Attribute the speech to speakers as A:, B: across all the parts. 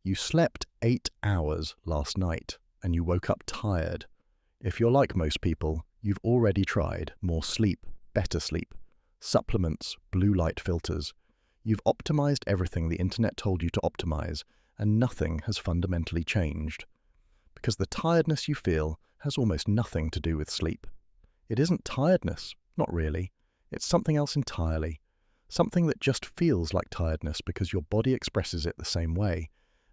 A: You slept 8 hours last night and you woke up tired. If you're like most people, you've already tried more sleep, better sleep, supplements, blue light filters. You've optimized everything the internet told you to optimize, and nothing has fundamentally changed. Because the tiredness you feel has almost nothing to do with sleep. It isn't tiredness, not really. It's something else entirely. Something that just feels like tiredness because your body expresses it the same way.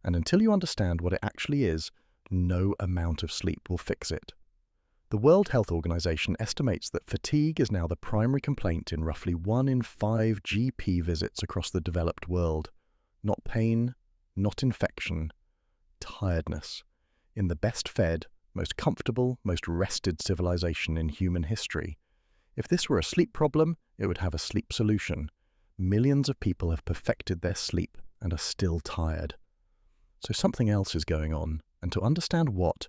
A: And until you understand what it actually is, no amount of sleep will fix it. The World Health Organization estimates that fatigue is now the primary complaint in roughly 1 in 5 GP visits across the developed world. Not pain, not infection, tiredness. In the best fed, most comfortable, most rested civilization in human history. If this were a sleep problem, it would have a sleep solution. Millions of people have perfected their sleep and are still tired. So something else is going on, and to understand what,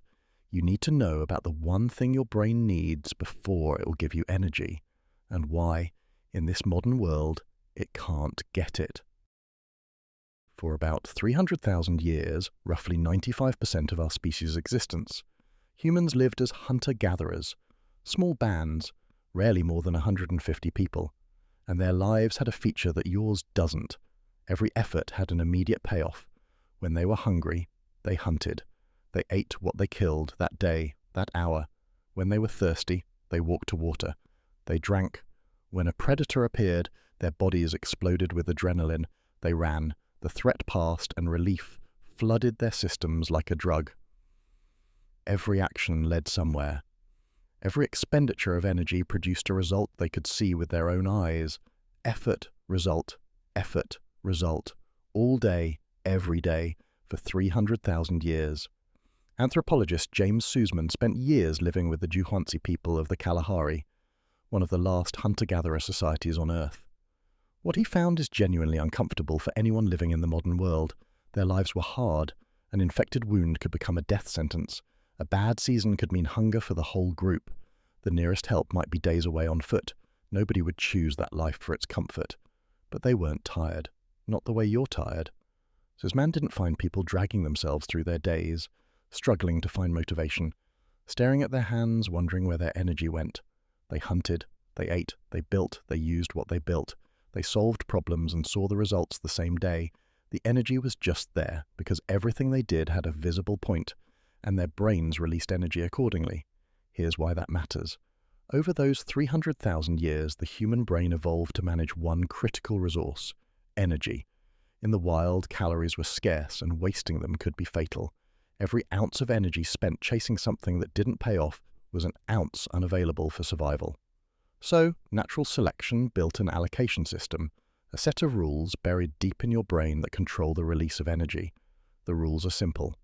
A: you need to know about the one thing your brain needs before it will give you energy, and why, in this modern world, it can't get it. For about 300,000 years, roughly 95% of our species' existence, humans lived as hunter-gatherers, small bands, rarely more than 150 people, and their lives had a feature that yours doesn't. Every effort had an immediate payoff. When they were hungry, they hunted. They ate what they killed that day, that hour. When they were thirsty, they walked to water. They drank. When a predator appeared, their bodies exploded with adrenaline. They ran. The threat passed, and relief flooded their systems like a drug. Every action led somewhere. Every expenditure of energy produced a result they could see with their own eyes. Effort, result, all day, every day, for 300,000 years. Anthropologist James Suzman spent years living with the hoansi people of the Kalahari, one of the last hunter-gatherer societies on Earth. What he found is genuinely uncomfortable for anyone living in the modern world. Their lives were hard. An infected wound could become a death sentence. A bad season could mean hunger for the whole group. The nearest help might be days away on foot. Nobody would choose that life for its comfort. But they weren't tired. Not the way you're tired. Suzman didn't find people dragging themselves through their days, struggling to find motivation, staring at their hands, wondering where their energy went. They hunted, they ate, they built, they used what they built. They solved problems and saw the results the same day. The energy was just there because everything they did had a visible point, and their brains released energy accordingly. Here's why that matters. Over those 300,000 years, the human brain evolved to manage one critical resource: energy. In the wild, calories were scarce, and wasting them could be fatal. Every ounce of energy spent chasing something that didn't pay off was an ounce unavailable for survival. So, natural selection built an allocation system, a set of rules buried deep in your brain that control the release of energy. The rules are simple.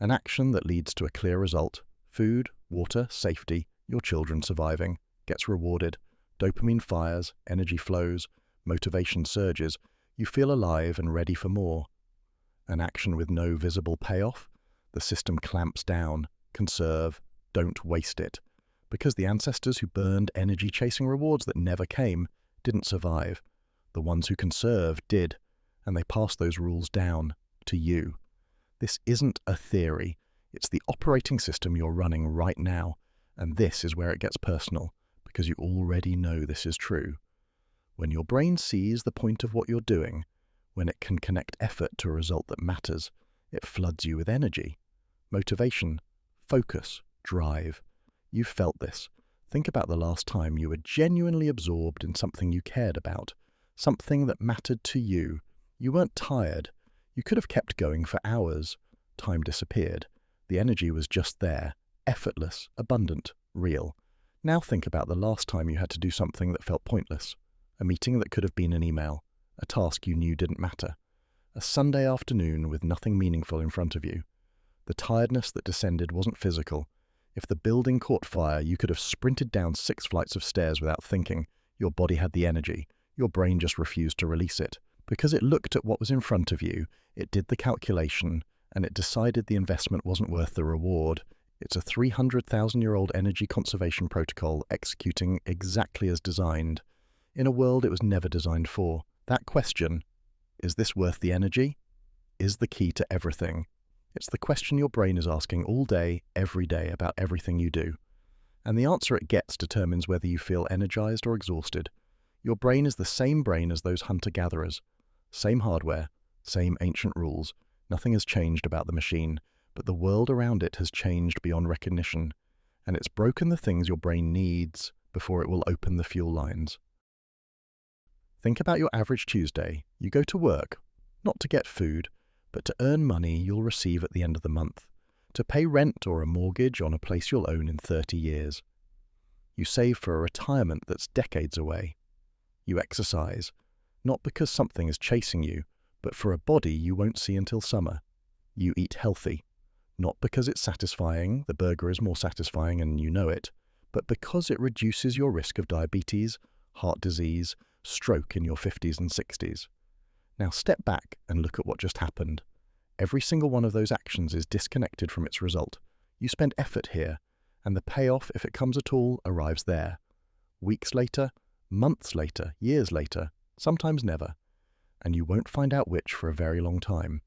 A: An action that leads to a clear result, food, water, safety, your children surviving, gets rewarded, dopamine fires, energy flows, motivation surges, you feel alive and ready for more. An action with no visible payoff, the system clamps down, conserve, don't waste it. Because the ancestors who burned energy chasing rewards that never came didn't survive. The ones who conserved did, and they passed those rules down to you. This isn't a theory. It's the operating system you're running right now, and this is where it gets personal, because you already know this is true. When your brain sees the point of what you're doing, when it can connect effort to a result that matters, it floods you with energy, motivation, focus, drive. You've felt this. Think about the last time you were genuinely absorbed in something you cared about, something that mattered to you. You weren't tired. You could have kept going for hours. Time disappeared. The energy was just there, effortless, abundant, real. Now think about the last time you had to do something that felt pointless. A meeting that could have been an email. A task you knew didn't matter. A Sunday afternoon with nothing meaningful in front of you. The tiredness that descended wasn't physical. If the building caught fire, you could have sprinted down 6 flights of stairs without thinking. Your body had the energy. Your brain just refused to release it. Because it looked at what was in front of you, it did the calculation, and it decided the investment wasn't worth the reward. It's a 300,000-year-old energy conservation protocol executing exactly as designed, in a world it was never designed for. That question, is this worth the energy? is the key to everything. It's the question your brain is asking all day, every day about everything you do. And the answer it gets determines whether you feel energized or exhausted. Your brain is the same brain as those hunter-gatherers. Same hardware, same ancient rules. Nothing has changed about the machine, but the world around it has changed beyond recognition. And it's broken the things your brain needs before it will open the fuel lines. Think about your average Tuesday. You go to work, not to get food, but to earn money you'll receive at the end of the month, to pay rent or a mortgage on a place you'll own in 30 years. You save for a retirement that's decades away. You exercise, not because something is chasing you, but for a body you won't see until summer. You eat healthy, not because it's satisfying, the burger is more satisfying and you know it, but because it reduces your risk of diabetes, heart disease, stroke in your 50s and 60s. Now step back and look at what just happened. Every single one of those actions is disconnected from its result. You spend effort here, and the payoff, if it comes at all, arrives there. Weeks later, months later, years later, sometimes never, and you won't find out which for a very long time.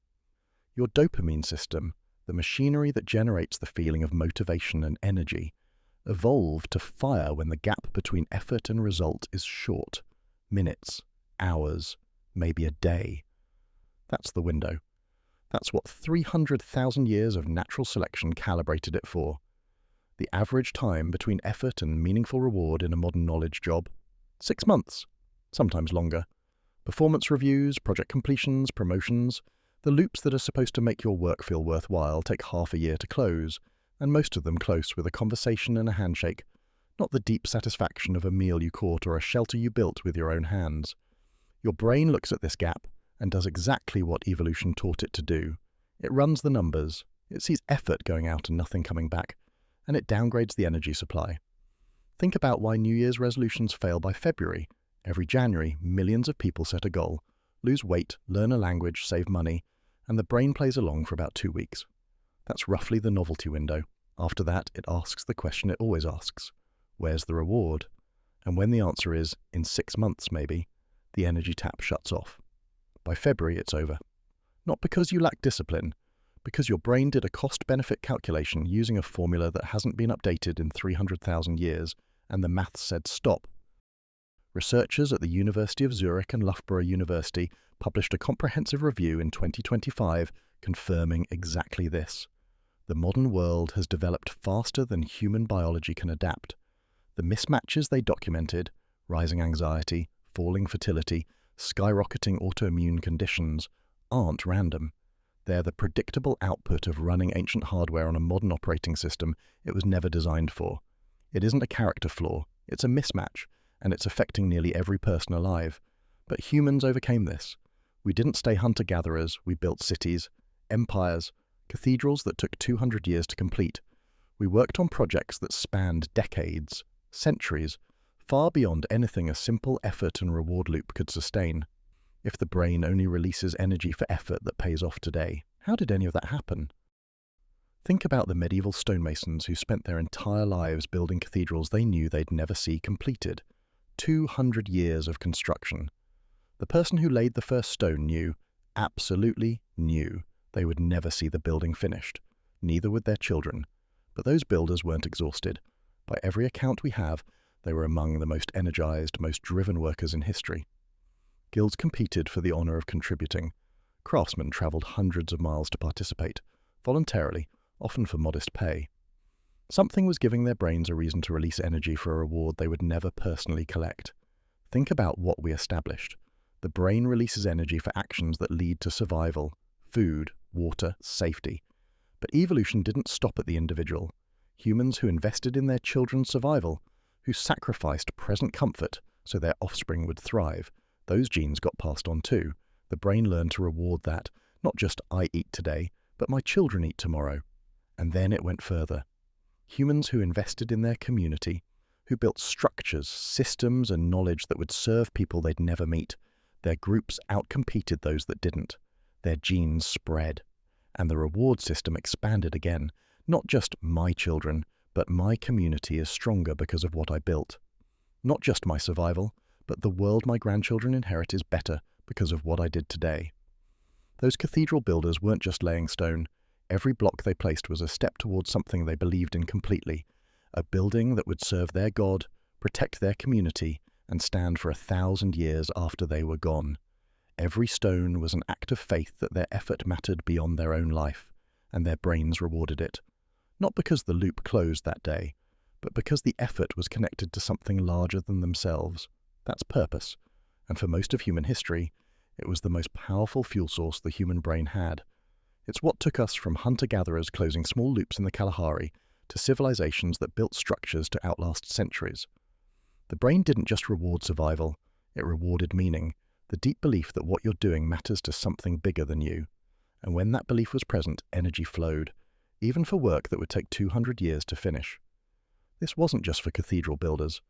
A: Your dopamine system, the machinery that generates the feeling of motivation and energy, evolved to fire when the gap between effort and result is short. Minutes, hours, maybe a day. That's the window. That's what 300,000 years of natural selection calibrated it for. The average time between effort and meaningful reward in a modern knowledge job? 6 months, sometimes longer. Performance reviews, project completions, promotions, the loops that are supposed to make your work feel worthwhile take half a year to close, and most of them close with a conversation and a handshake, not the deep satisfaction of a meal you caught or a shelter you built with your own hands. Your brain looks at this gap and does exactly what evolution taught it to do. It runs the numbers, it sees effort going out and nothing coming back, and it downgrades the energy supply. Think about why New Year's resolutions fail by February. Every January, millions of people set a goal, lose weight, learn a language, save money, and the brain plays along for about 2 weeks. That's roughly the novelty window. After that, it asks the question it always asks. Where's the reward? And when the answer is, in 6 months maybe, the energy tap shuts off. By February, it's over. Not because you lack discipline, because your brain did a cost-benefit calculation using a formula that hasn't been updated in 300,000 years, and the maths said stop. Researchers at the University of Zurich and Loughborough University published a comprehensive review in 2025 confirming exactly this. The modern world has developed faster than human biology can adapt. The mismatches they documented, rising anxiety, falling fertility, skyrocketing autoimmune conditions, aren't random. They're the predictable output of running ancient hardware on a modern operating system it was never designed for. It isn't a character flaw, it's a mismatch, and it's affecting nearly every person alive. But humans overcame this. We didn't stay hunter-gatherers, we built cities, empires, cathedrals that took 200 years to complete. We worked on projects that spanned decades, centuries, far beyond anything a simple effort and reward loop could sustain. If the brain only releases energy for effort that pays off today, how did any of that happen? Think about the medieval stonemasons who spent their entire lives building cathedrals they knew they'd never see completed. 200 years of construction. The person who laid the first stone knew, absolutely knew, they would never see the building finished. Neither would their children. But those builders weren't exhausted. By every account we have, they were among the most energized, most driven workers in history. Guilds competed for the honor of contributing. Craftsmen traveled hundreds of miles to participate, voluntarily, often for modest pay. Something was giving their brains a reason to release energy for a reward they would never personally collect. Think about what we established. The brain releases energy for actions that lead to survival, food, water, safety. But evolution didn't stop at the individual. Humans who invested in their children's survival, who sacrificed present comfort so their offspring would thrive, those genes got passed on too. The brain learned to reward that, not just I eat today, but my children eat tomorrow. And then it went further. Humans who invested in their community, who built structures, systems, and knowledge that would serve people they'd never meet, their groups outcompeted those that didn't. Their genes spread. And the reward system expanded again. Not just my children, but my community is stronger because of what I built. Not just my survival, but the world my grandchildren inherit is better because of what I did today. Those cathedral builders weren't just laying stone. Every block they placed was a step towards something they believed in completely, a building that would serve their God, protect their community, and stand for 1,000 years after they were gone. Every stone was an act of faith that their effort mattered beyond their own life, and their brains rewarded it. Not because the loop closed that day, but because the effort was connected to something larger than themselves. That's purpose, and for most of human history, it was the most powerful fuel source the human brain had. It's what took us from hunter-gatherers closing small loops in the Kalahari to civilizations that built structures to outlast centuries. The brain didn't just reward survival, it rewarded meaning, the deep belief that what you're doing matters to something bigger than you. And when that belief was present, energy flowed, even for work that would take 200 years to finish. This wasn't just for cathedral builders.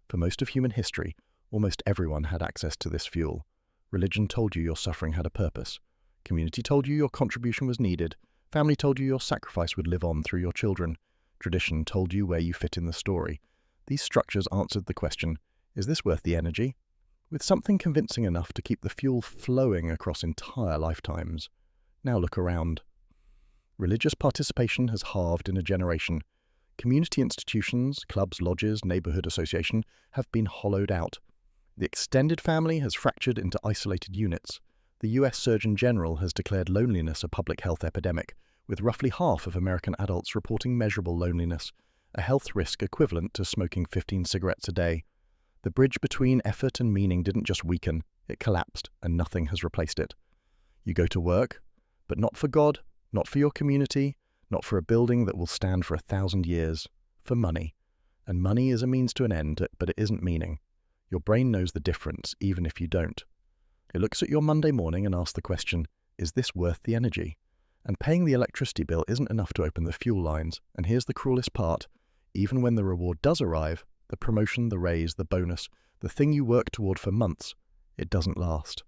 A: For most of human history, almost everyone had access to this fuel. Religion told you your suffering had a purpose. Community told you your contribution was needed. Family told you your sacrifice would live on through your children. Tradition told you where you fit in the story. These structures answered the question, is this worth the energy? With something convincing enough to keep the fuel flowing across entire lifetimes. Now look around. Religious participation has halved in a generation. Community institutions, clubs, lodges, neighborhood association have been hollowed out. The extended family has fractured into isolated units. The US Surgeon General has declared loneliness a public health epidemic, with roughly half of American adults reporting measurable loneliness, a health risk equivalent to smoking 15 cigarettes a day. The bridge between effort and meaning didn't just weaken, it collapsed, and nothing has replaced it. You go to work, but not for God, not for your community, not for a building that will stand for 1,000 years, for money. And money is a means to an end, but it isn't meaning. Your brain knows the difference, even if you don't. It looks at your Monday morning and asks the question, is this worth the energy? And paying the electricity bill isn't enough to open the fuel lines, and here's the cruelest part. Even when the reward does arrive, the promotion, the raise, the bonus, the thing you work toward for months, it doesn't last.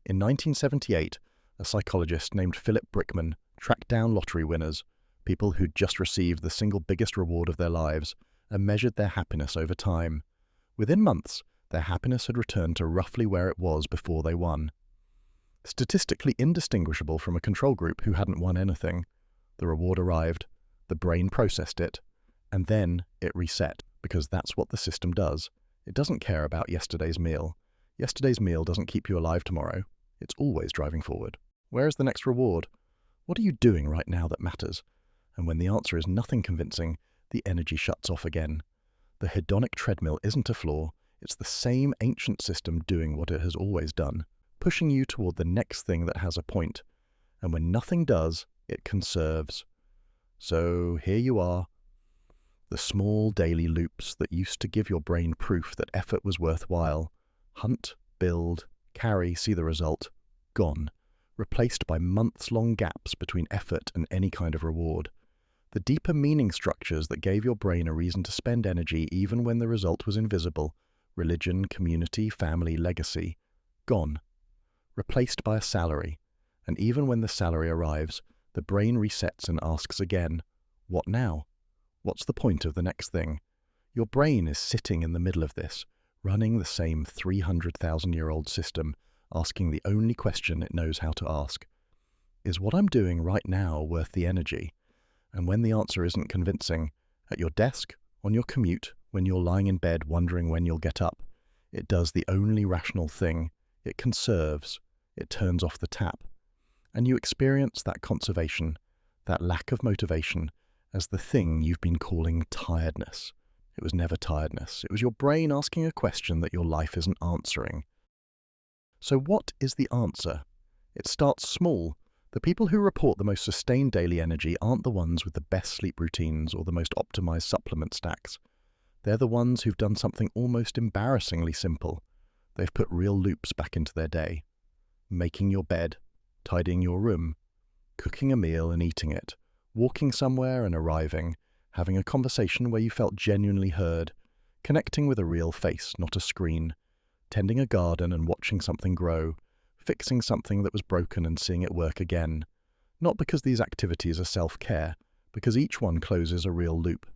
A: In 1978, a psychologist named Brickman tracked down lottery winners, people who'd just received the single biggest reward of their lives, and measured their happiness over time. Within months, their happiness had returned to roughly where it was before they won. Statistically indistinguishable from a control group who hadn't won anything. The reward arrived, the brain processed it, and then it reset, because that's what the system does. It doesn't care about yesterday's meal. Yesterday's meal doesn't keep you alive tomorrow. It's always driving forward. Where is the next reward? What are you doing right now that matters? And when the answer is nothing convincing, the energy shuts off again. The hedonic treadmill isn't a flaw. It's the same ancient system doing what it has always done, pushing you toward the next thing that has a point. And when nothing does, it conserves. So here you are. The small daily loops that used to give your brain proof that effort was worthwhile. Hunt, build, carry, see the result. Gone. Replaced by months-long gaps between effort and any kind of reward. The deeper meaning structures that gave your brain a reason to spend energy even when the result was invisible, religion, community, family, legacy, gone. Replaced by a salary, and even when the salary arrives, the brain resets and asks again, what now? What's the point of the next thing? Your brain is sitting in the middle of this, running the same 300,000-year-old system, asking the only question it knows how to ask. Is what I'm doing right now worth the energy? And when the answer isn't convincing, at your desk, on your commute, when you're lying in bed wondering when you'll get up, it does the only rational thing. It conserves. It turns off the tap. And you experience that conservation, that lack of motivation, as the thing you've been calling tiredness. It was never tiredness. It was your brain asking a question that your life isn't answering. So what is the answer? It starts small. The people who report the most sustained daily energy aren't the ones with the best sleep routines or the most optimized supplement stacks. They're the ones who've done something almost embarrassingly simple. They've put real loops back into their day. Making your bed, tidying your room, cooking a meal and eating it, walking somewhere and arriving, having a conversation where you felt genuinely heard, connecting with a real face, not a screen, tending a garden and watching something grow, fixing something that was broken and seeing it work again. Not because these activities are self-care, because each one closes a real loop.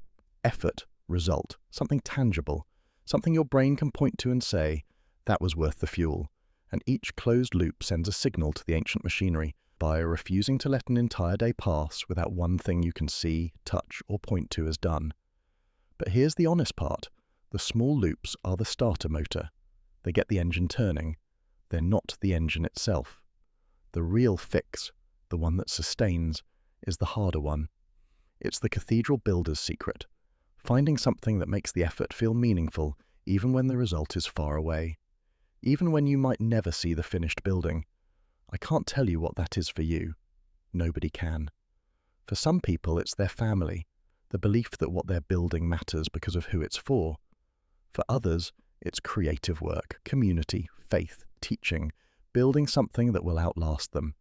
A: Effort, result, something tangible, something your brain can point to and say, that was worth the fuel. And each closed loop sends a signal to the ancient machinery. by refusing to let an entire day pass without one thing you can see, touch, or point to as done. But here's the honest part. The small loops are the starter motor. They get the engine turning. They're not the engine itself. The real fix, the one that sustains, is the harder one. It's the cathedral builder's secret, finding something that makes the effort feel meaningful even when the result is far away, even when you might never see the finished building. I can't tell you what that is for you. Nobody can. For some people, it's their family, the belief that what they're building matters because of who it's for. For others, it's creative work, community, faith, teaching, building something that will outlast them.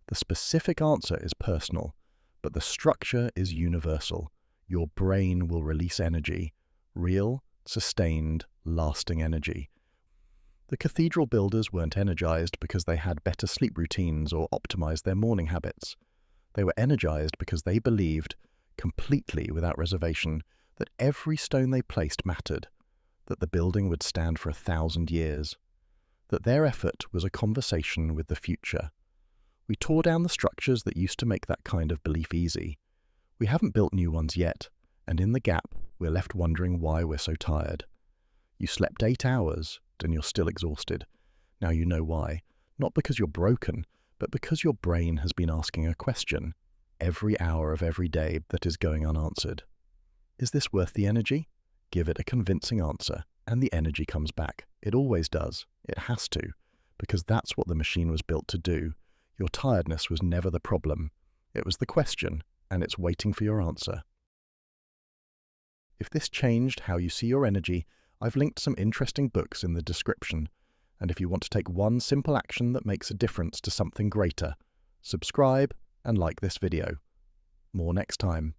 A: The specific answer is personal, but the structure is universal. Your brain will release energy, real, sustained, lasting energy. The cathedral builders weren't energized because they had better sleep routines or optimized their morning habits. They were energized because they believed, completely without reservation, that every stone they placed mattered, that the building would stand for 1,000 years, that their effort was a conversation with the future. We tore down the structures that used to make that kind of belief easy. We haven't built new ones yet, and in the gap, we're left wondering why we're so tired. You slept 8 hours, and you're still exhausted. Now you know why. Not because you're broken, but because your brain has been asking a question every hour of every day that is going unanswered. Is this worth the energy? Give it a convincing answer, and the energy comes back. It always does. It has to, because that's what the machine was built to do. Your tiredness was never the problem. It was the question, and it's waiting for your answer. If this changed how you see your energy, I've linked some interesting books in the description. And if you want to take one simple action that makes a difference to something greater, subscribe and like this video. More next time.